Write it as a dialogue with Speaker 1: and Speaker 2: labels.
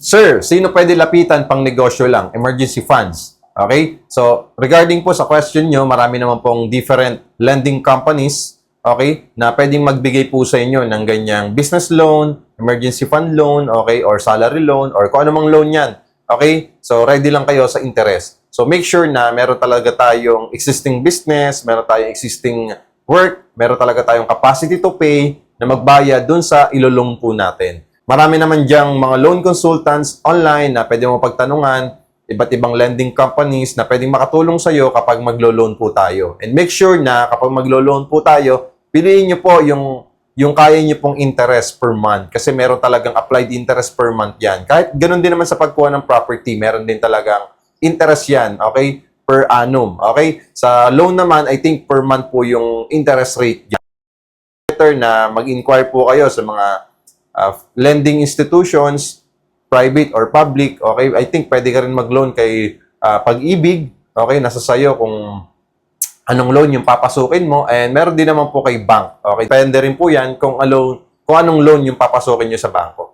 Speaker 1: Sir, sino pwede lapitan pang negosyo lang? Emergency funds. Okay? So, regarding po sa question nyo, marami naman pong different lending companies, okay, na pwedeng magbigay po sa inyo ng ganyang business loan, emergency fund loan, okay, or salary loan, or kung anumang loan yan. Okay? So, ready lang kayo sa interest. So, make sure na meron talaga tayong existing business, meron tayong existing work, meron talaga tayong capacity to pay na magbayad dun sa ilolong po natin. Marami naman diyang mga loan consultants online na pwede mo pagtanungan, iba't ibang lending companies na pwedeng makatulong sa iyo kapag maglo-loan po tayo. And make sure na kapag maglo-loan po tayo, piliin niyo po yung kaya niyo pong interest per month kasi meron talagang applied interest per month yan. Kahit ganun din naman sa pagkuha ng property, meron din talagang interest yan, okay? Per annum, okay? Sa loan naman, I think per month po yung interest rate yan. Better na mag-inquire po kayo sa mga lending institutions, private or public, okay? I think pwede ka rin mag-loan kay Pag-ibig, okay? Nasa sayo kung anong loan yung papasukin mo, and meron din naman po kay bank, okay? Depende rin po yan kung anong loan yung papasukin nyo sa bangko.